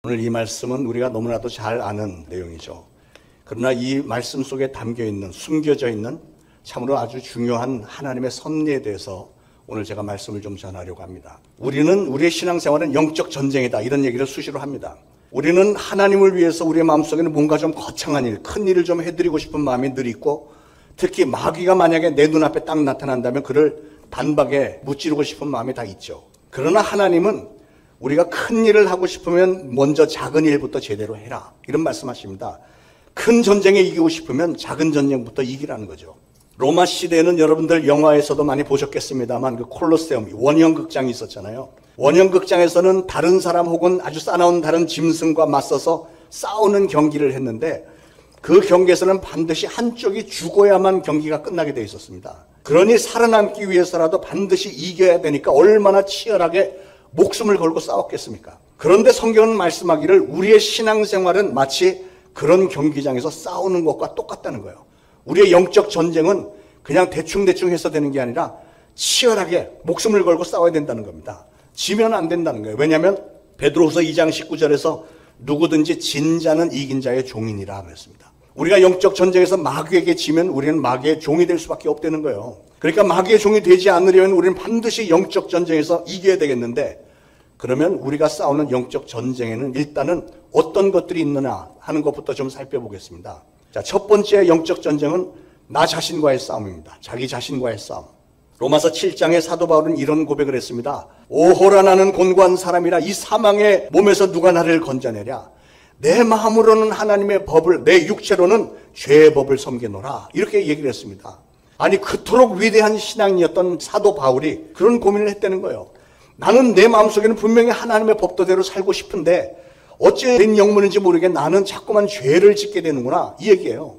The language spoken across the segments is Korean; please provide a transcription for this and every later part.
오늘 이 말씀은 우리가 너무나도 잘 아는 내용이죠. 그러나 이 말씀 속에 담겨있는, 숨겨져 있는 참으로 아주 중요한 하나님의 섭리에 대해서 오늘 제가 말씀을 좀 전하려고 합니다. 우리는 우리의 신앙생활은 영적 전쟁이다, 이런 얘기를 수시로 합니다. 우리는 하나님을 위해서 우리의 마음속에는 뭔가 좀 거창한 일, 큰 일을 좀 해드리고 싶은 마음이 늘 있고, 특히 마귀가 만약에 내 눈앞에 딱 나타난다면 그를 단박에 무찌르고 싶은 마음이 다 있죠. 그러나 하나님은 우리가 큰 일을 하고 싶으면 먼저 작은 일부터 제대로 해라, 이런 말씀하십니다. 큰 전쟁에 이기고 싶으면 작은 전쟁부터 이기라는 거죠. 로마 시대에는 여러분들 영화에서도 많이 보셨겠습니다만 그 콜로세움, 원형극장이 있었잖아요. 원형극장에서는 다른 사람 혹은 아주 싸나운 다른 짐승과 맞서서 싸우는 경기를 했는데, 그 경기에서는 반드시 한쪽이 죽어야만 경기가 끝나게 돼 있었습니다. 그러니 살아남기 위해서라도 반드시 이겨야 되니까 얼마나 치열하게 목숨을 걸고 싸웠겠습니까? 그런데 성경은 말씀하기를 우리의 신앙생활은 마치 그런 경기장에서 싸우는 것과 똑같다는 거예요. 우리의 영적 전쟁은 그냥 대충대충 해서 되는 게 아니라 치열하게 목숨을 걸고 싸워야 된다는 겁니다. 지면 안 된다는 거예요. 왜냐하면 베드로후서 2장 19절에서 누구든지 진 자는 이긴 자의 종이니라 그랬습니다. 우리가 영적 전쟁에서 마귀에게 지면 우리는 마귀의 종이 될 수밖에 없다는 거예요. 그러니까 마귀의 종이 되지 않으려면 우리는 반드시 영적 전쟁에서 이겨야 되겠는데, 그러면 우리가 싸우는 영적 전쟁에는 일단은 어떤 것들이 있느냐 하는 것부터 좀 살펴보겠습니다. 자, 첫 번째 영적 전쟁은 나 자신과의 싸움입니다. 자기 자신과의 싸움. 로마서 7장에 사도 바울은 이런 고백을 했습니다. 오호라, 나는 곤고한 사람이라 이 사망의 몸에서 누가 나를 건져내랴. 내 마음으로는 하나님의 법을, 내 육체로는 죄의 법을 섬기노라, 이렇게 얘기를 했습니다. 아니, 그토록 위대한 신앙이었던 사도 바울이 그런 고민을 했다는 거예요. 나는 내 마음속에는 분명히 하나님의 법도대로 살고 싶은데 어째 된 영문인지 모르게 나는 자꾸만 죄를 짓게 되는구나, 이 얘기예요.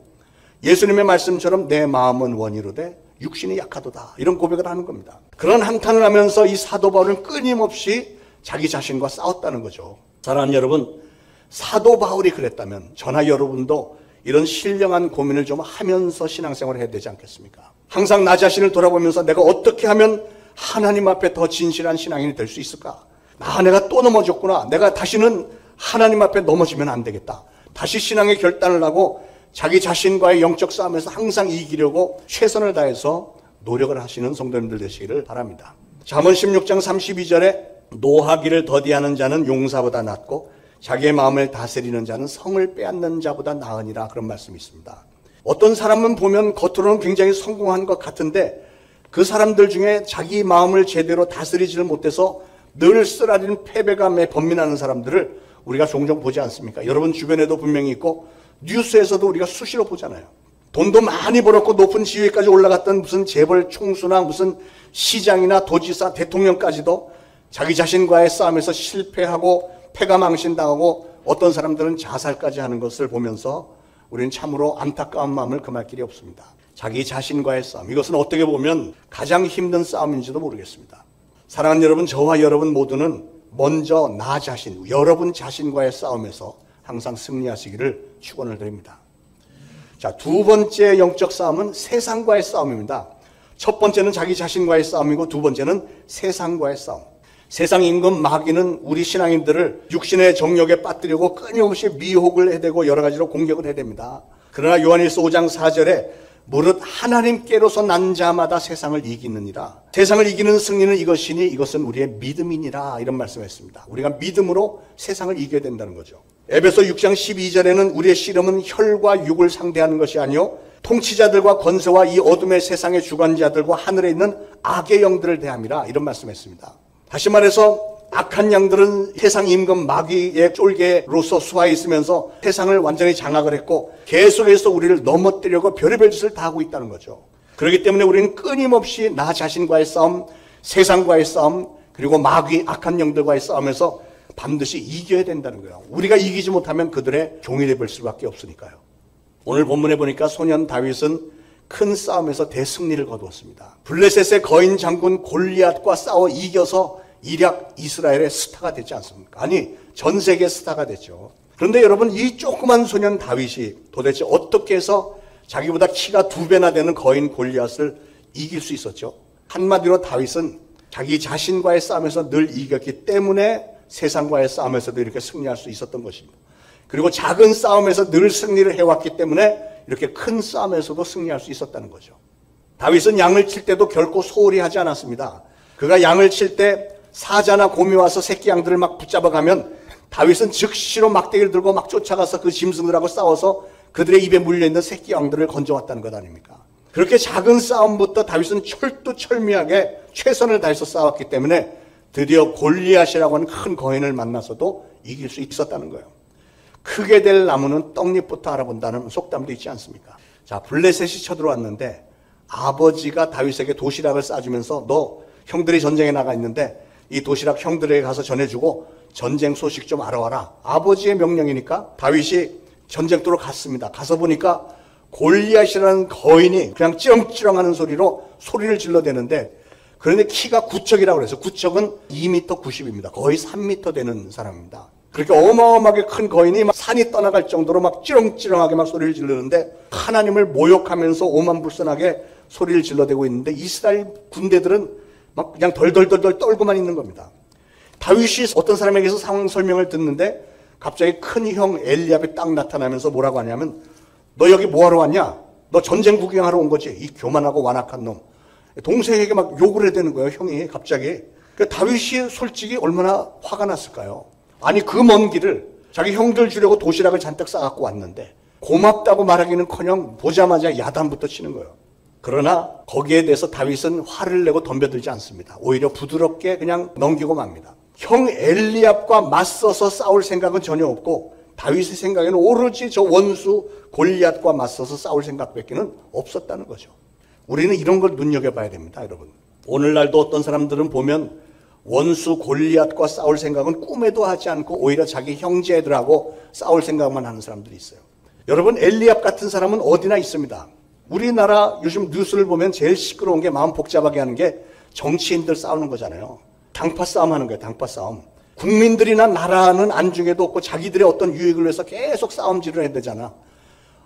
예수님의 말씀처럼 내 마음은 원이로되 육신이 약하도다, 이런 고백을 하는 겁니다. 그런 한탄을 하면서 이 사도 바울은 끊임없이 자기 자신과 싸웠다는 거죠. 사랑하는 여러분, 사도 바울이 그랬다면 저나 여러분도 이런 신령한 고민을 좀 하면서 신앙생활을 해야 되지 않겠습니까? 항상 나 자신을 돌아보면서 내가 어떻게 하면 하나님 앞에 더 진실한 신앙인이 될 수 있을까? 내가 또 넘어졌구나. 내가 다시는 하나님 앞에 넘어지면 안 되겠다. 다시 신앙의 결단을 하고 자기 자신과의 영적 싸움에서 항상 이기려고 최선을 다해서 노력을 하시는 성도님들 되시기를 바랍니다. 잠언 16장 32절에 노하기를 더디하는 자는 용사보다 낫고 자기의 마음을 다스리는 자는 성을 빼앗는 자보다 나으니라, 그런 말씀이 있습니다. 어떤 사람은 보면 겉으로는 굉장히 성공한 것 같은데 그 사람들 중에 자기 마음을 제대로 다스리지를 못해서 늘 쓰라린 패배감에 번민하는 사람들을 우리가 종종 보지 않습니까? 여러분 주변에도 분명히 있고 뉴스에서도 우리가 수시로 보잖아요. 돈도 많이 벌었고 높은 지위까지 올라갔던 무슨 재벌 총수나 무슨 시장이나 도지사, 대통령까지도 자기 자신과의 싸움에서 실패하고 패가망신당하고 어떤 사람들은 자살까지 하는 것을 보면서 우리는 참으로 안타까운 마음을 금할 길이 없습니다. 자기 자신과의 싸움, 이것은 어떻게 보면 가장 힘든 싸움인지도 모르겠습니다. 사랑하는 여러분, 저와 여러분 모두는 먼저 나 자신, 여러분 자신과의 싸움에서 항상 승리하시기를 축원을 드립니다. 자, 두 번째 영적 싸움은 세상과의 싸움입니다. 첫 번째는 자기 자신과의 싸움이고 두 번째는 세상과의 싸움. 세상 임금 마귀는 우리 신앙인들을 육신의 정욕에 빠뜨리고 끊임없이 미혹을 해대고 여러 가지로 공격을 해댑니다. 그러나 요한일서 5장 4절에 무릇 하나님께로서 난 자마다 세상을 이기느니라. 세상을 이기는 승리는 이것이니 이것은 우리의 믿음이니라, 이런 말씀을 했습니다. 우리가 믿음으로 세상을 이겨야 된다는 거죠. 에베소 6장 12절에는 우리의 씨름은 혈과 육을 상대하는 것이 아니요 통치자들과 권세와 이 어둠의 세상의 주관자들과 하늘에 있는 악의 영들을 대함이라, 이런 말씀했습니다. 다시 말해서 악한 양들은 세상 임금 마귀의 쫄개로서 수하에 있으면서 세상을 완전히 장악을 했고 계속해서 우리를 넘어뜨리려고 별의별 짓을 다 하고 있다는 거죠. 그렇기 때문에 우리는 끊임없이 나 자신과의 싸움, 세상과의 싸움, 그리고 마귀 악한 영들과의 싸움에서 반드시 이겨야 된다는 거예요. 우리가 이기지 못하면 그들의 종이 되볼 수밖에 없으니까요. 오늘 본문에 보니까 소년 다윗은 큰 싸움에서 대승리를 거두었습니다. 블레셋의 거인 장군 골리앗과 싸워 이겨서 일약 이스라엘의 스타가 되지 않습니까? 아니, 전 세계 스타가 됐죠. 그런데 여러분, 이 조그만 소년 다윗이 도대체 어떻게 해서 자기보다 키가 2배나 되는 거인 골리앗을 이길 수 있었죠? 한마디로 다윗은 자기 자신과의 싸움에서 늘 이겼기 때문에 세상과의 싸움에서도 이렇게 승리할 수 있었던 것입니다. 그리고 작은 싸움에서 늘 승리를 해왔기 때문에 이렇게 큰 싸움에서도 승리할 수 있었다는 거죠. 다윗은 양을 칠 때도 결코 소홀히 하지 않았습니다. 그가 양을 칠 때 사자나 곰이 와서 새끼 양들을 막 붙잡아가면 다윗은 즉시로 막대기를 들고 막 쫓아가서 그 짐승들하고 싸워서 그들의 입에 물려있는 새끼 양들을 건져왔다는 것 아닙니까? 그렇게 작은 싸움부터 다윗은 철두철미하게 최선을 다해서 싸웠기 때문에 드디어 골리앗이라고 하는 큰 거인을 만나서도 이길 수 있었다는 거예요. 크게 될 나무는 떡잎부터 알아본다는 속담도 있지 않습니까? 자, 블레셋이 쳐들어왔는데 아버지가 다윗에게 도시락을 싸주면서 너 형들이 전쟁에 나가 있는데 이 도시락 형들에게 가서 전해주고 전쟁 소식 좀 알아와라. 아버지의 명령이니까 다윗이 전쟁터로 갔습니다. 가서 보니까 골리앗이라는 거인이 그냥 찌렁찌렁하는 소리로 소리를 질러대는데, 그런데 키가 구척이라고 그래서 구척은 2m 90입니다. 거의 3m 되는 사람입니다. 그렇게 어마어마하게 큰 거인이 막 산이 떠나갈 정도로 막 찌렁찌렁하게 막 소리를 지르는데 하나님을 모욕하면서 오만불선하게 소리를 질러대고 있는데 이스라엘 군대들은 막 그냥 덜덜덜덜 떨고만 있는 겁니다. 다윗이 어떤 사람에게서 상황 설명을 듣는데 갑자기 큰 형 엘리압이 딱 나타나면서 뭐라고 하냐면 너 여기 뭐하러 왔냐? 너 전쟁 구경하러 온 거지? 이 교만하고 완악한 놈. 동생에게 막 욕을 해야 되는 거예요, 형이 갑자기. 다윗이 솔직히 얼마나 화가 났을까요? 아니 그 먼 길을 자기 형들 주려고 도시락을 잔뜩 싸갖고 왔는데 고맙다고 말하기는커녕 보자마자 야단부터 치는 거예요. 그러나 거기에 대해서 다윗은 화를 내고 덤벼들지 않습니다. 오히려 부드럽게 그냥 넘기고 맙니다. 형 엘리압과 맞서서 싸울 생각은 전혀 없고 다윗의 생각에는 오로지 저 원수 골리앗과 맞서서 싸울 생각밖에는 없었다는 거죠. 우리는 이런 걸 눈여겨봐야 됩니다, 여러분. 오늘날도 어떤 사람들은 보면 원수 골리앗과 싸울 생각은 꿈에도 하지 않고 오히려 자기 형제들하고 싸울 생각만 하는 사람들이 있어요. 여러분, 엘리압 같은 사람은 어디나 있습니다. 우리나라 요즘 뉴스를 보면 제일 시끄러운 게 마음 복잡하게 하는 게 정치인들 싸우는 거잖아요. 당파 싸움 하는 거예요, 당파 싸움. 국민들이나 나라는 안중에도 없고 자기들의 어떤 유익을 위해서 계속 싸움질을 해야 되잖아.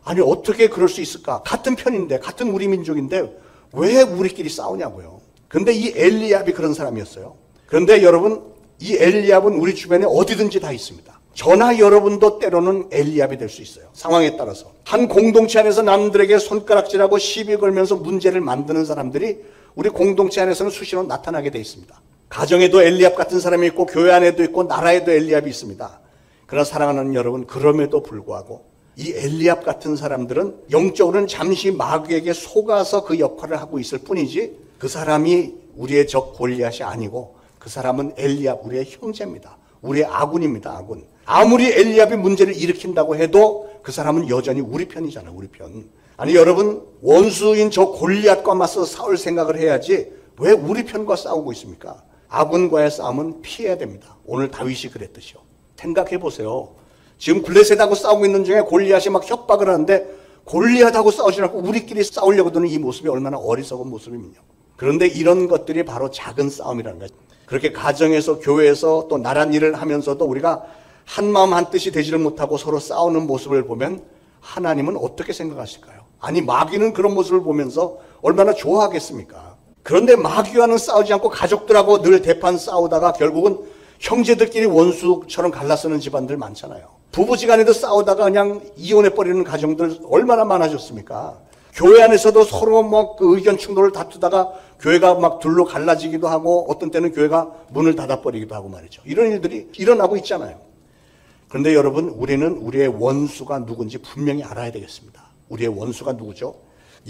아니 어떻게 그럴 수 있을까? 같은 편인데, 같은 우리 민족인데 왜 우리끼리 싸우냐고요. 근데 이 엘리압이 그런 사람이었어요. 그런데 여러분, 이 엘리압은 우리 주변에 어디든지 다 있습니다. 저나 여러분도 때로는 엘리압이 될 수 있어요. 상황에 따라서. 한 공동체 안에서 남들에게 손가락질하고 시비 걸면서 문제를 만드는 사람들이 우리 공동체 안에서는 수시로 나타나게 돼 있습니다. 가정에도 엘리압 같은 사람이 있고 교회 안에도 있고 나라에도 엘리압이 있습니다. 그러나 사랑하는 여러분, 그럼에도 불구하고 이 엘리압 같은 사람들은 영적으로는 잠시 마귀에게 속아서 그 역할을 하고 있을 뿐이지 그 사람이 우리의 적 골리앗이 아니고 그 사람은 엘리압, 우리의 형제입니다. 우리의 아군입니다, 아군. 아무리 엘리압이 문제를 일으킨다고 해도 그 사람은 여전히 우리 편이잖아요, 우리 편. 아니 여러분, 원수인 저 골리앗과 맞서 싸울 생각을 해야지 왜 우리 편과 싸우고 있습니까? 아군과의 싸움은 피해야 됩니다. 오늘 다윗이 그랬듯이요. 생각해 보세요. 지금 블레셋하고 싸우고 있는 중에 골리앗이 막 협박을 하는데 골리앗하고 싸우지 않고 우리끼리 싸우려고 드는 이 모습이 얼마나 어리석은 모습이면요. 그런데 이런 것들이 바로 작은 싸움이라는 거예요. 그렇게 가정에서 교회에서 또 나란 일을 하면서도 우리가 한마음 한뜻이 되지를 못하고 서로 싸우는 모습을 보면 하나님은 어떻게 생각하실까요? 아니 마귀는 그런 모습을 보면서 얼마나 좋아하겠습니까? 그런데 마귀와는 싸우지 않고 가족들하고 늘 대판 싸우다가 결국은 형제들끼리 원수처럼 갈라서는 집안들 많잖아요. 부부지간에도 싸우다가 그냥 이혼해버리는 가정들 얼마나 많아졌습니까? 교회 안에서도 서로 그 의견 충돌을 다투다가 교회가 막 둘로 갈라지기도 하고 어떤 때는 교회가 문을 닫아버리기도 하고 말이죠. 이런 일들이 일어나고 있잖아요. 그런데 여러분, 우리는 우리의 원수가 누군지 분명히 알아야 되겠습니다. 우리의 원수가 누구죠?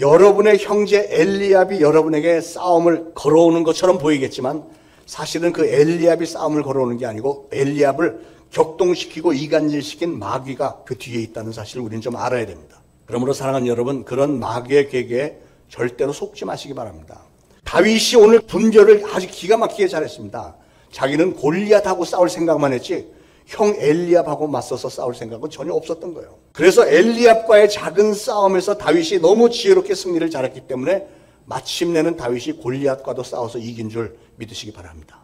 여러분의 형제 엘리압이 여러분에게 싸움을 걸어오는 것처럼 보이겠지만 사실은 그 엘리압이 싸움을 걸어오는 게 아니고 엘리압을 격동시키고 이간질시킨 마귀가 그 뒤에 있다는 사실을 우리는 좀 알아야 됩니다. 그러므로 사랑하는 여러분, 그런 마귀의 계계에 절대로 속지 마시기 바랍니다. 다윗이 오늘 분별을 아주 기가 막히게 잘했습니다. 자기는 골리앗하고 싸울 생각만 했지 형 엘리압하고 맞서서 싸울 생각은 전혀 없었던 거예요. 그래서 엘리압과의 작은 싸움에서 다윗이 너무 지혜롭게 승리를 잘했기 때문에 마침내는 다윗이 골리앗과도 싸워서 이긴 줄 믿으시기 바랍니다.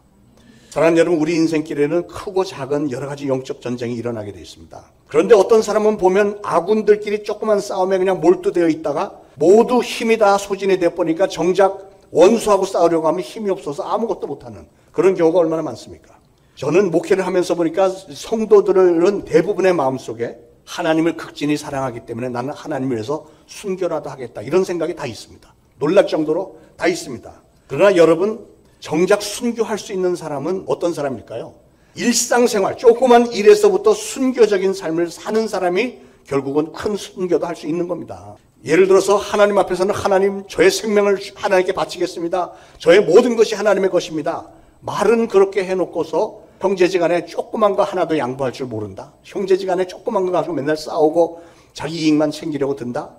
사랑하는 여러분, 우리 인생길에는 크고 작은 여러 가지 영적 전쟁이 일어나게 되어 있습니다. 그런데 어떤 사람은 보면 아군들끼리 조그만 싸움에 그냥 몰두되어 있다가 모두 힘이 다 소진이 되어 보니까 정작 원수하고 싸우려고 하면 힘이 없어서 아무것도 못하는 그런 경우가 얼마나 많습니까? 저는 목회를 하면서 보니까 성도들은 대부분의 마음속에 하나님을 극진히 사랑하기 때문에 나는 하나님을 위해서 순교라도 하겠다, 이런 생각이 다 있습니다. 놀랄 정도로 다 있습니다. 그러나 여러분, 정작 순교할 수 있는 사람은 어떤 사람일까요? 일상생활, 조그만 일에서부터 순교적인 삶을 사는 사람이 결국은 큰 순교도 할 수 있는 겁니다. 예를 들어서 하나님 앞에서는 하나님, 저의 생명을 하나님께 바치겠습니다, 저의 모든 것이 하나님의 것입니다, 말은 그렇게 해놓고서 형제지간에 조그만 거 하나도 양보할 줄 모른다, 형제지간에 조그만 거 가지고 맨날 싸우고 자기 이익만 챙기려고 든다.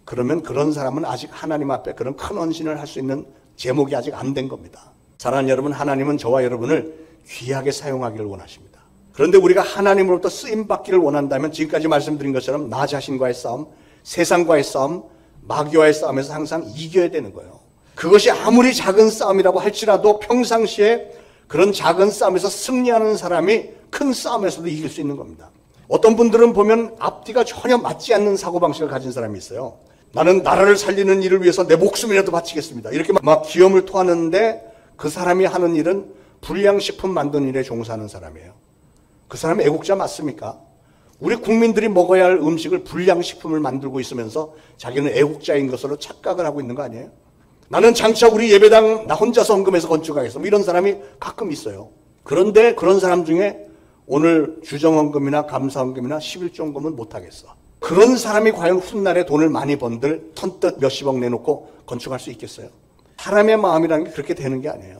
그러면 그런 사람은 아직 하나님 앞에 그런 큰 헌신을 할 수 있는 제목이 아직 안 된 겁니다. 사랑하는 여러분, 하나님은 저와 여러분을 귀하게 사용하기를 원하십니다. 그런데 우리가 하나님으로부터 쓰임받기를 원한다면 지금까지 말씀드린 것처럼 나 자신과의 싸움, 세상과의 싸움, 마귀와의 싸움에서 항상 이겨야 되는 거예요. 그것이 아무리 작은 싸움이라고 할지라도 평상시에 그런 작은 싸움에서 승리하는 사람이 큰 싸움에서도 이길 수 있는 겁니다. 어떤 분들은 보면 앞뒤가 전혀 맞지 않는 사고방식을 가진 사람이 있어요. 나는 나라를 살리는 일을 위해서 내 목숨이라도 바치겠습니다, 이렇게 막 기염을 토하는데 그 사람이 하는 일은 불량식품 만드는 일에 종사하는 사람이에요. 그 사람이 애국자 맞습니까? 우리 국민들이 먹어야 할 음식을 불량식품을 만들고 있으면서 자기는 애국자인 것으로 착각을 하고 있는 거 아니에요? 나는 장차 우리 예배당 나 혼자서 헌금해서 건축하겠어, 뭐 이런 사람이 가끔 있어요. 그런데 그런 사람 중에 오늘 주정헌금이나 감사헌금이나 11조헌금은 못하겠어. 그런 사람이 과연 훗날에 돈을 많이 번들 선뜻 몇십억 내놓고 건축할 수 있겠어요? 사람의 마음이라는 게 그렇게 되는 게 아니에요.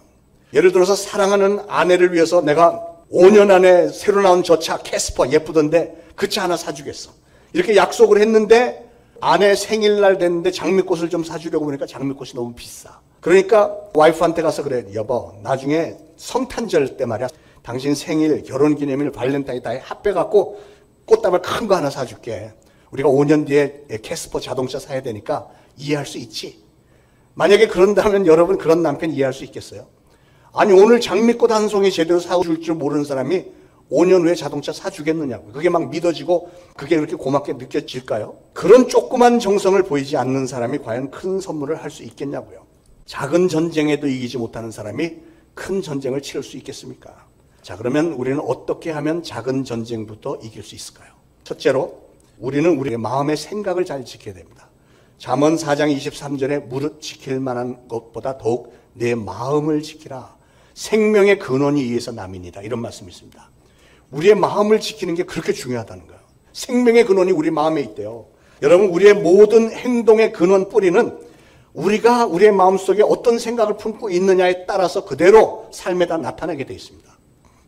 예를 들어서 사랑하는 아내를 위해서 내가 5년 안에 새로 나온 저 차 캐스퍼 예쁘던데 그 차 하나 사주겠어, 이렇게 약속을 했는데 아내 생일날 됐는데 장미꽃을 좀 사주려고 보니까 장미꽃이 너무 비싸. 그러니까 와이프한테 가서 그래, 여보 나중에 성탄절 때 말이야, 당신 생일, 결혼기념일, 발렌타인데이 합해갖고 꽃다발 큰 거 하나 사줄게. 우리가 5년 뒤에 캐스퍼 자동차 사야 되니까 이해할 수 있지? 만약에 그런다면 여러분, 그런 남편 이해할 수 있겠어요? 아니 오늘 장미꽃 한 송이 제대로 사줄 줄 모르는 사람이 5년 후에 자동차 사주겠느냐고. 그게 막 믿어지고 그게 그렇게 고맙게 느껴질까요? 그런 조그만 정성을 보이지 않는 사람이 과연 큰 선물을 할 수 있겠냐고요. 작은 전쟁에도 이기지 못하는 사람이 큰 전쟁을 치를 수 있겠습니까? 자, 그러면 우리는 어떻게 하면 작은 전쟁부터 이길 수 있을까요? 첫째로 우리는 우리의 마음의 생각을 잘 지켜야 됩니다. 잠언 4장 23절에 무릇 지킬 만한 것보다 더욱 내 마음을 지키라. 생명의 근원이 이에서 남이니라, 이런 말씀이 있습니다. 우리의 마음을 지키는 게 그렇게 중요하다는 거예요. 생명의 근원이 우리 마음에 있대요. 여러분, 우리의 모든 행동의 근원 뿌리는 우리가 우리의 마음속에 어떤 생각을 품고 있느냐에 따라서 그대로 삶에다 나타나게 되어 있습니다.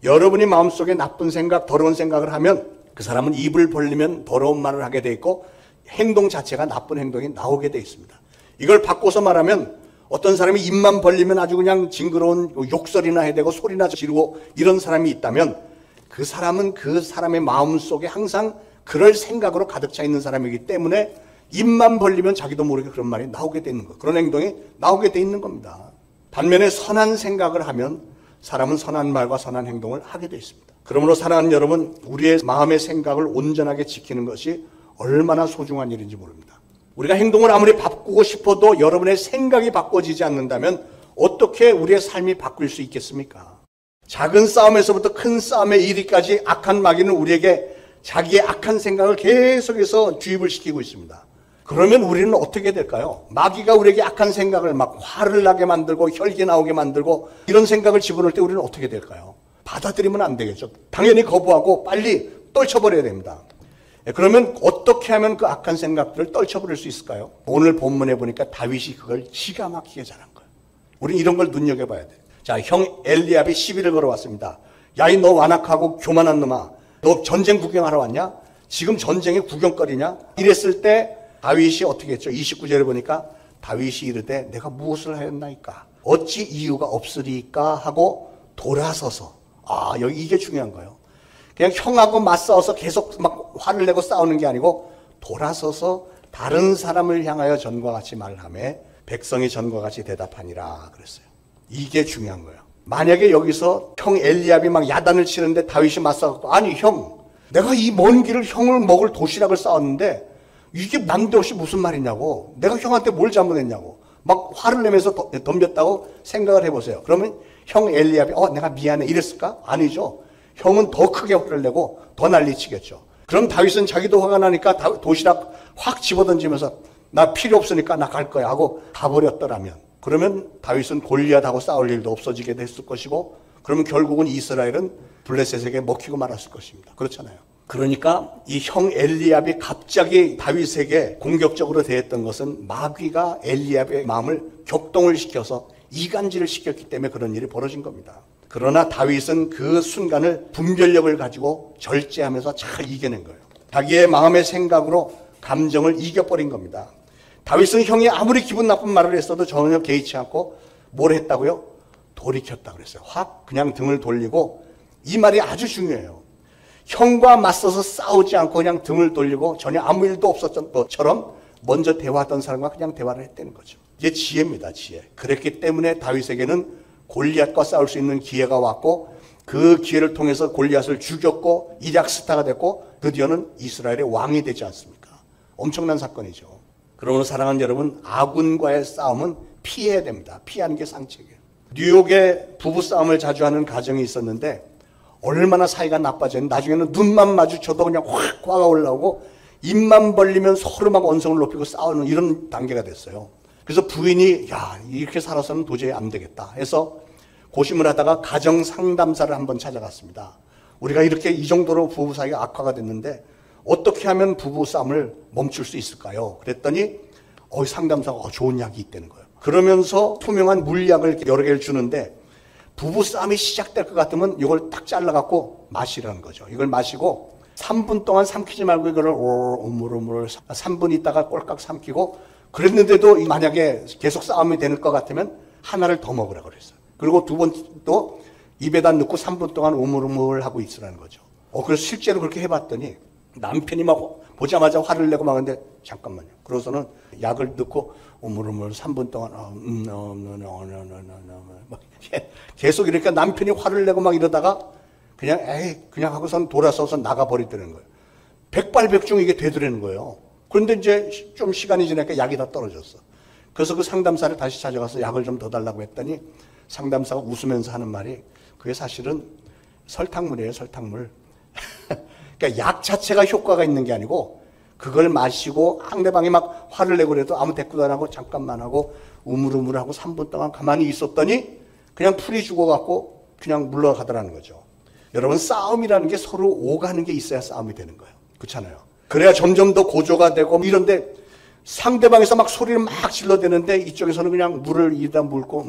여러분이 마음속에 나쁜 생각, 더러운 생각을 하면 그 사람은 입을 벌리면 더러운 말을 하게 되어 있고 행동 자체가 나쁜 행동이 나오게 되어 있습니다. 이걸 바꿔서 말하면 어떤 사람이 입만 벌리면 아주 그냥 징그러운 욕설이나 해야 되고 소리나 지르고 이런 사람이 있다면 그 사람은 그 사람의 마음속에 항상 그럴 생각으로 가득 차 있는 사람이기 때문에 입만 벌리면 자기도 모르게 그런 말이 나오게 되는 거, 그런 행동이 나오게 돼 있는 겁니다. 반면에 선한 생각을 하면 사람은 선한 말과 선한 행동을 하게 돼 있습니다. 그러므로 사랑하는 여러분, 우리의 마음의 생각을 온전하게 지키는 것이 얼마나 소중한 일인지 모릅니다. 우리가 행동을 아무리 바꾸고 싶어도 여러분의 생각이 바꿔지지 않는다면 어떻게 우리의 삶이 바뀔 수 있겠습니까? 작은 싸움에서부터 큰 싸움에 이르기까지 악한 마귀는 우리에게 자기의 악한 생각을 계속해서 주입을 시키고 있습니다. 그러면 우리는 어떻게 될까요? 마귀가 우리에게 악한 생각을 막 화를 나게 만들고 혈기 나오게 만들고 이런 생각을 집어넣을 때 우리는 어떻게 될까요? 받아들이면 안 되겠죠. 당연히 거부하고 빨리 떨쳐버려야 됩니다. 그러면 어떻게 하면 그 악한 생각들을 떨쳐버릴 수 있을까요? 오늘 본문에 보니까 다윗이 그걸 기가 막히게 잘한 거예요. 우리는 이런 걸 눈여겨봐야 돼요. 자, 형 엘리압이 시비를 걸어왔습니다. 야, 이 너 완악하고 교만한 놈아, 너 전쟁 구경하러 왔냐? 지금 전쟁의 구경거리냐? 이랬을 때 다윗이 어떻게 했죠? 29절에 보니까 다윗이 이르되 내가 무엇을 하였나이까? 어찌 이유가 없으리까? 하고 돌아서서, 여기 이게 중요한 거예요. 그냥 형하고 맞싸워서 계속 막 화를 내고 싸우는 게 아니고 돌아서서 다른 사람을 향하여 전과 같이 말하며 백성이 전과 같이 대답하니라 그랬어요. 이게 중요한 거예요. 만약에 여기서 형 엘리압이 막 야단을 치는데 다윗이 맞서갖고, 아니 형, 내가 이 먼 길을 형을 먹을 도시락을 쌓았는데 이게 난데없이 무슨 말이냐고, 내가 형한테 뭘 잘못했냐고 막 화를 내면서 덤볐다고 생각을 해보세요. 그러면 형 엘리압이 내가 미안해 이랬을까? 아니죠. 형은 더 크게 화를 내고 더 난리치겠죠. 그럼 다윗은 자기도 화가 나니까 도시락 확 집어던지면서 나 필요 없으니까 나 갈 거야 하고 가버렸더라면, 그러면 다윗은 골리앗하고 싸울 일도 없어지게 됐을 것이고, 그러면 결국은 이스라엘은 블레셋에게 먹히고 말았을 것입니다. 그렇잖아요. 그러니까 이 형 엘리압이 갑자기 다윗에게 공격적으로 대했던 것은 마귀가 엘리압의 마음을 격동을 시켜서 이간질을 시켰기 때문에 그런 일이 벌어진 겁니다. 그러나 다윗은 그 순간을 분별력을 가지고 절제하면서 잘 이겨낸 거예요. 자기의 마음의 생각으로 감정을 이겨버린 겁니다. 다윗은 형이 아무리 기분 나쁜 말을 했어도 전혀 개의치 않고 뭘 했다고요? 돌이켰다고 그랬어요. 확 그냥 등을 돌리고, 이 말이 아주 중요해요. 형과 맞서서 싸우지 않고 그냥 등을 돌리고 전혀 아무 일도 없었던 것처럼 먼저 대화하던 사람과 그냥 대화를 했다는 거죠. 이게 지혜입니다, 지혜. 그랬기 때문에 다윗에게는 골리앗과 싸울 수 있는 기회가 왔고, 그 기회를 통해서 골리앗을 죽였고 이략 스타가 됐고 드디어는 이스라엘의 왕이 되지 않습니까? 엄청난 사건이죠. 그러므로 사랑하는 여러분, 아군과의 싸움은 피해야 됩니다. 피하는 게 상책이에요. 뉴욕에 부부싸움을 자주 하는 가정이 있었는데 얼마나 사이가 나빠졌는데 나중에는 눈만 마주쳐도 그냥 확 화가 올라오고 입만 벌리면 서로 막 언성을 높이고 싸우는 이런 단계가 됐어요. 그래서 부인이 이렇게 살아서는 도저히 안 되겠다 해서 고심을 하다가 가정 상담사를 한번 찾아갔습니다. 우리가 이렇게 이 정도로 부부 사이가 악화가 됐는데 어떻게 하면 부부 싸움을 멈출 수 있을까요? 그랬더니 상담사가 좋은 약이 있다는 거예요. 그러면서 투명한 물약을 여러 개를 주는데 부부 싸움이 시작될 것 같으면 이걸 딱 잘라갖고 마시라는 거죠. 이걸 마시고 3분 동안 삼키지 말고 이거를 오물오물 3분 있다가 꼴깍 삼키고, 그랬는데도 만약에 계속 싸움이 되는 것 같으면 하나를 더 먹으라고 그랬어요. 그리고 두 번도 입에다 넣고 3분 동안 오물오물 하고 있으라는 거죠. 그래서 실제로 그렇게 해봤더니 남편이 막 보자마자 화를 내고 막 하는데 잠깐만요. 그러고서는 약을 넣고 오물오물 3분 동안 계속 이렇게 남편이 화를 내고 막 이러다가 그냥 하고선 돌아서서 나가버리더라는 거예요. 백발백중 이게 되더라는 거예요. 그런데 이제 좀 시간이 지나니까 약이 다 떨어졌어. 그래서 그 상담사를 다시 찾아가서 약을 좀 더 달라고 했더니 상담사가 웃으면서 하는 말이, 그게 사실은 설탕물이에요, 설탕물. 그러니까 약 자체가 효과가 있는 게 아니고 그걸 마시고 상대방이 막 화를 내고 그래도 아무 대꾸도 안 하고 잠깐만 하고 우물우물하고 3분 동안 가만히 있었더니 그냥 풀이 죽어갖고 그냥 물러가더라는 거죠. 여러분, 싸움이라는 게 서로 오가는 게 있어야 싸움이 되는 거예요. 그렇잖아요. 그래야 점점 더 고조가 되고 이런데 상대방에서 막 소리를 막 질러대는데 이쪽에서는 그냥 물을 이다 물고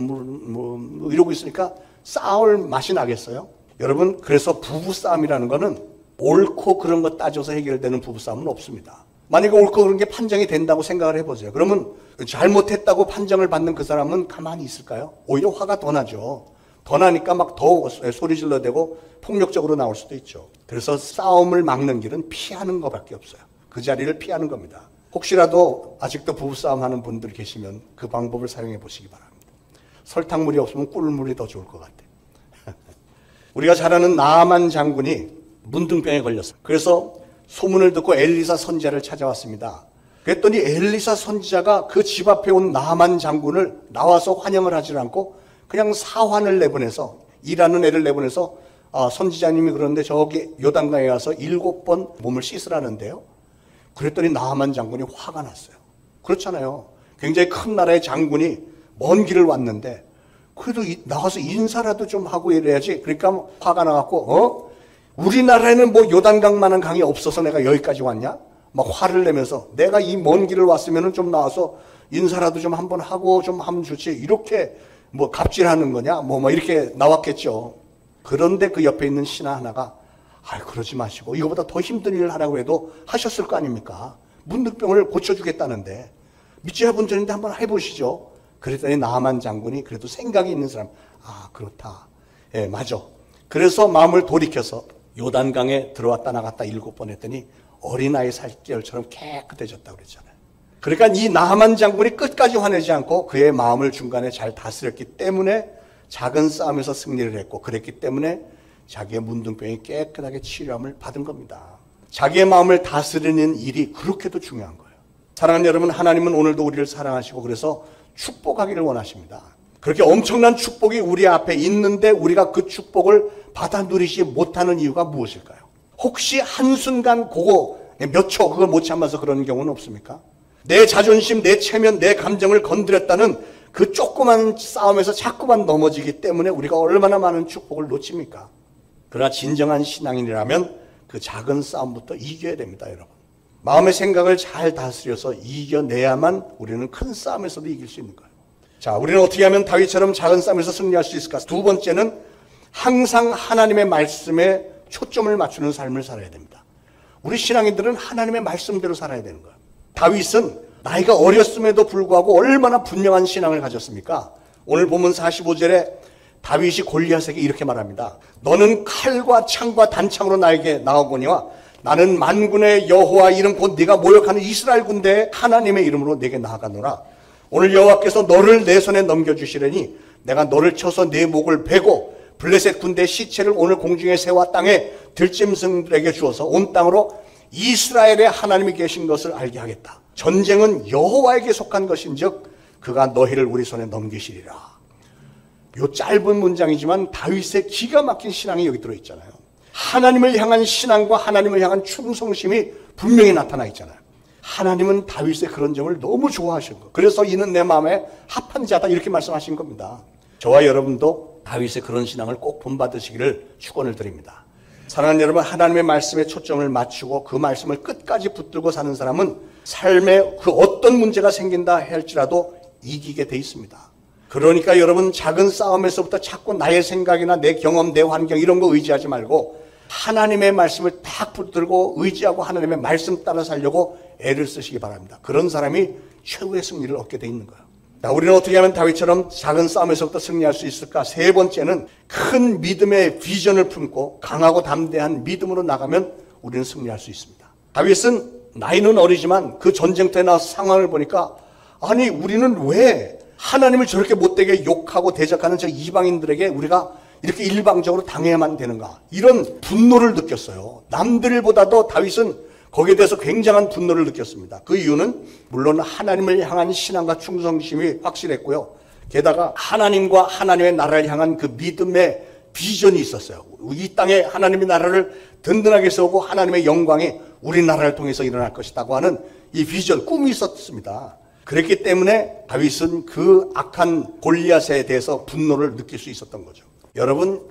이러고 있으니까 싸울 맛이 나겠어요? 여러분, 그래서 부부싸움이라는 거는 옳고 그런 거 따져서 해결되는 부부싸움은 없습니다. 만약에 옳고 그런 게 판정이 된다고 생각을 해보세요. 그러면 잘못했다고 판정을 받는 그 사람은 가만히 있을까요? 오히려 화가 더 나죠. 더 나니까 막 더 소리 질러대고 폭력적으로 나올 수도 있죠. 그래서 싸움을 막는 길은 피하는 것밖에 없어요. 그 자리를 피하는 겁니다. 혹시라도 아직도 부부싸움 하는 분들 계시면 그 방법을 사용해 보시기 바랍니다. 설탕물이 없으면 꿀물이 더 좋을 것 같아요. 우리가 잘 아는 나아만 장군이 문둥병에 걸렸어요. 그래서 소문을 듣고 엘리사 선지자를 찾아왔습니다. 그랬더니 엘리사 선지자가 그 집 앞에 온 나아만 장군을 나와서 환영을 하지 않고 그냥 사환을 내보내서, 일하는 애를 내보내서 선지자님이 그러는데 저기 요단강에 가서 7번 몸을 씻으라는데요. 그랬더니 나아만 장군이 화가 났어요. 그렇잖아요. 굉장히 큰 나라의 장군이 먼 길을 왔는데 그래도 나와서 인사라도 좀 하고 이래야지. 그러니까 화가 나갖고 우리나라에는 뭐 요단강만한 강이 없어서 내가 여기까지 왔냐? 막 화를 내면서 내가 이 먼 길을 왔으면 좀 나와서 인사라도 좀 한번 하고 좀 하면 좋지. 이렇게 뭐 갑질하는 거냐? 뭐 이렇게 나왔겠죠. 그런데 그 옆에 있는 신하 하나가 그러지 마시고 이거보다 더 힘든 일을 하라고 해도 하셨을 거 아닙니까? 문득병을 고쳐주겠다는데 믿지 해본 전인데 한번 해보시죠. 그랬더니 나아만 장군이 그래도 생각이 있는 사람, 그렇다. 예, 맞아. 그래서 마음을 돌이켜서 요단강에 들어왔다 나갔다 7번 했더니 어린아이 살결처럼 깨끗해졌다고 그랬잖아요. 그러니까 이 나아만 장군이 끝까지 화내지 않고 그의 마음을 중간에 잘 다스렸기 때문에 작은 싸움에서 승리를 했고, 그랬기 때문에 자기의 문둥병이 깨끗하게 치료함을 받은 겁니다. 자기의 마음을 다스리는 일이 그렇게도 중요한 거예요. 사랑하는 여러분, 하나님은 오늘도 우리를 사랑하시고 그래서 축복하기를 원하십니다. 그렇게 엄청난 축복이 우리 앞에 있는데 우리가 그 축복을 받아 누리지 못하는 이유가 무엇일까요? 혹시 한순간 그거 몇 초 그걸 못 참아서 그런 경우는 없습니까? 내 자존심, 내 체면, 내 감정을 건드렸다는 그 조그만 싸움에서 자꾸만 넘어지기 때문에 우리가 얼마나 많은 축복을 놓칩니까? 그러나 진정한 신앙인이라면 그 작은 싸움부터 이겨야 됩니다, 여러분. 마음의 생각을 잘 다스려서 이겨내야만 우리는 큰 싸움에서도 이길 수 있는 거예요. 자, 우리는 어떻게 하면 다윗처럼 작은 싸움에서 승리할 수 있을까? 두 번째는 항상 하나님의 말씀에 초점을 맞추는 삶을 살아야 됩니다. 우리 신앙인들은 하나님의 말씀대로 살아야 되는 거예요. 다윗은 나이가 어렸음에도 불구하고 얼마나 분명한 신앙을 가졌습니까? 오늘 보면 45절에 다윗이 골리앗에게 이렇게 말합니다. 너는 칼과 창과 단창으로 나에게 나오거니와 나는 만군의 여호와 이름 곧 네가 모욕하는 이스라엘 군대의 하나님의 이름으로 네게 나아가노라. 오늘 여호와께서 너를 내 손에 넘겨주시려니 내가 너를 쳐서 네 목을 베고 블레셋 군대의 시체를 오늘 공중의 새와 땅에 들짐승들에게 주어서 온 땅으로 이스라엘의 하나님이 계신 것을 알게 하겠다. 전쟁은 여호와에게 속한 것인즉 그가 너희를 우리 손에 넘기시리라. 요 짧은 문장이지만 다윗의 기가 막힌 신앙이 여기 들어있잖아요. 하나님을 향한 신앙과 하나님을 향한 충성심이 분명히 나타나 있잖아요. 하나님은 다윗의 그런 점을 너무 좋아하신 거예요. 그래서 이는 내 마음에 합한 자다 이렇게 말씀하신 겁니다. 저와 여러분도 다윗의 그런 신앙을 꼭 본받으시기를 축원을 드립니다. 사랑하는 여러분, 하나님의 말씀에 초점을 맞추고 그 말씀을 끝까지 붙들고 사는 사람은 삶에 그 어떤 문제가 생긴다 할지라도 이기게 돼 있습니다. 그러니까 여러분, 작은 싸움에서부터 자꾸 나의 생각이나 내 경험, 내 환경 이런 거 의지하지 말고 하나님의 말씀을 딱 붙들고 의지하고 하나님의 말씀 따라 살려고 애를 쓰시기 바랍니다. 그런 사람이 최후의 승리를 얻게 돼 있는 거예요. 자, 우리는 어떻게 하면 다윗처럼 작은 싸움에서부터 승리할 수 있을까? 세 번째는 큰 믿음의 비전을 품고 강하고 담대한 믿음으로 나가면 우리는 승리할 수 있습니다. 다윗은 나이는 어리지만 그 전쟁터에 나와서 상황을 보니까 아니 우리는 왜 하나님을 저렇게 못되게 욕하고 대적하는 저 이방인들에게 우리가 이렇게 일방적으로 당해야만 되는가? 이런 분노를 느꼈어요. 남들보다도 다윗은 거기에 대해서 굉장한 분노를 느꼈습니다. 그 이유는 물론 하나님을 향한 신앙과 충성심이 확실했고요. 게다가 하나님과 하나님의 나라를 향한 그 믿음의 비전이 있었어요. 이 땅에 하나님의 나라를 든든하게 세우고 하나님의 영광이 우리나라를 통해서 일어날 것이라고 하는 이 비전, 꿈이 있었습니다. 그랬기 때문에 다윗은 그 악한 골리앗에 대해서 분노를 느낄 수 있었던 거죠. 여러분,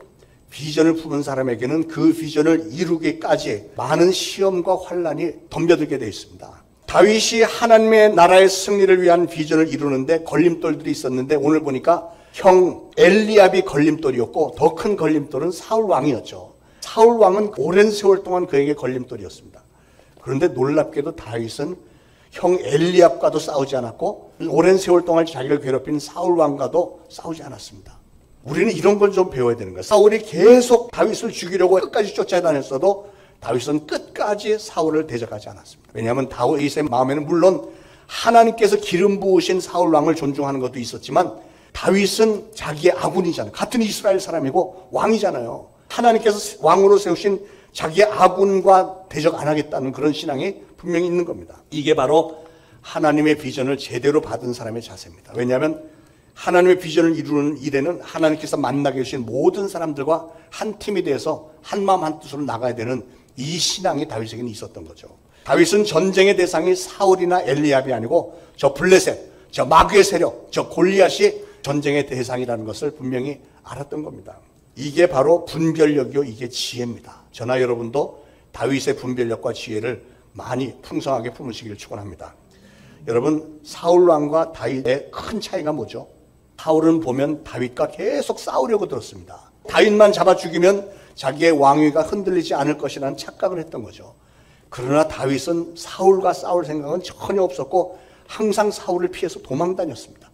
비전을 품은 사람에게는 그 비전을 이루기까지 많은 시험과 환란이 덤벼들게 되어 있습니다. 다윗이 하나님의 나라의 승리를 위한 비전을 이루는데 걸림돌들이 있었는데 오늘 보니까 형 엘리압이 걸림돌이었고 더 큰 걸림돌은 사울 왕이었죠. 사울 왕은 오랜 세월 동안 그에게 걸림돌이었습니다. 그런데 놀랍게도 다윗은 형 엘리압과도 싸우지 않았고 오랜 세월 동안 자기를 괴롭힌 사울 왕과도 싸우지 않았습니다. 우리는 이런 걸 좀 배워야 되는 거예요. 사울이 계속 다윗을 죽이려고 끝까지 쫓아다녔어도 다윗은 끝까지 사울을 대적하지 않았습니다. 왜냐하면 다윗의 마음에는 물론 하나님께서 기름 부으신 사울 왕을 존중하는 것도 있었지만 다윗은 자기의 아군이잖아요. 같은 이스라엘 사람이고 왕이잖아요. 하나님께서 왕으로 세우신 자기의 아군과 대적 안 하겠다는 그런 신앙이 분명히 있는 겁니다. 이게 바로 하나님의 비전을 제대로 받은 사람의 자세입니다. 왜냐하면 하나님의 비전을 이루는 일에는 하나님께서 만나게 해주신 모든 사람들과 한 팀이 돼서 한 마음 한 뜻으로 나가야 되는 이 신앙이 다윗에게는 있었던 거죠. 다윗은 전쟁의 대상이 사울이나 엘리압이 아니고 저 블레셋, 저 마귀의 세력, 저 골리앗이 전쟁의 대상이라는 것을 분명히 알았던 겁니다. 이게 바로 분별력이요, 이게 지혜입니다. 저나 여러분도 다윗의 분별력과 지혜를 많이 풍성하게 품으시기를 축원합니다. 여러분, 사울 왕과 다윗의 큰 차이가 뭐죠? 사울은 보면 다윗과 계속 싸우려고 들었습니다. 다윗만 잡아 죽이면 자기의 왕위가 흔들리지 않을 것이라는 착각을 했던 거죠. 그러나 다윗은 사울과 싸울 생각은 전혀 없었고 항상 사울을 피해서 도망 다녔습니다.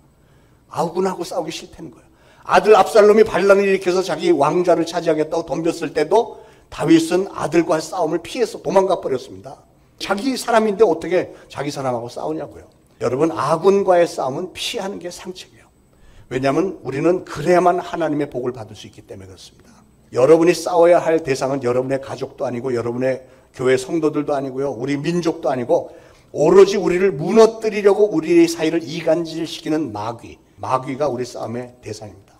아군하고 싸우기 싫다는 거예요. 아들 압살롬이 반란을 일으켜서 자기 왕좌를 차지하겠다고 덤볐을 때도 다윗은 아들과의 싸움을 피해서 도망가 버렸습니다. 자기 사람인데 어떻게 자기 사람하고 싸우냐고요. 여러분, 아군과의 싸움은 피하는 게 상책이에요. 왜냐하면 우리는 그래야만 하나님의 복을 받을 수 있기 때문에 그렇습니다. 여러분이 싸워야 할 대상은 여러분의 가족도 아니고 여러분의 교회 성도들도 아니고요, 우리 민족도 아니고 오로지 우리를 무너뜨리려고 우리 사이를 이간질시키는 마귀, 마귀가 우리 싸움의 대상입니다.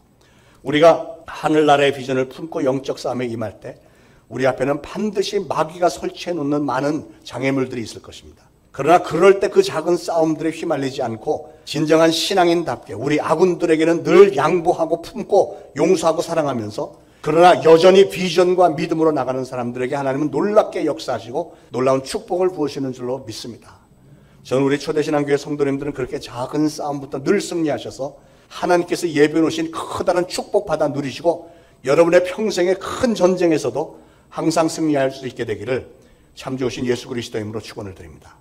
우리가 하늘나라의 비전을 품고 영적 싸움에 임할 때 우리 앞에는 반드시 마귀가 설치해 놓는 많은 장애물들이 있을 것입니다. 그러나 그럴 때 그 작은 싸움들에 휘말리지 않고 진정한 신앙인답게 우리 아군들에게는 늘 양보하고 품고 용서하고 사랑하면서 그러나 여전히 비전과 믿음으로 나가는 사람들에게 하나님은 놀랍게 역사하시고 놀라운 축복을 부으시는 줄로 믿습니다. 저는 우리 초대신앙교회 성도님들은 그렇게 작은 싸움부터 늘 승리하셔서 하나님께서 예비해 놓으신 커다란 축복 받아 누리시고 여러분의 평생의 큰 전쟁에서도 항상 승리할 수 있게 되기를 참 좋으신 예수 그리스도의 이름으로 축원을 드립니다.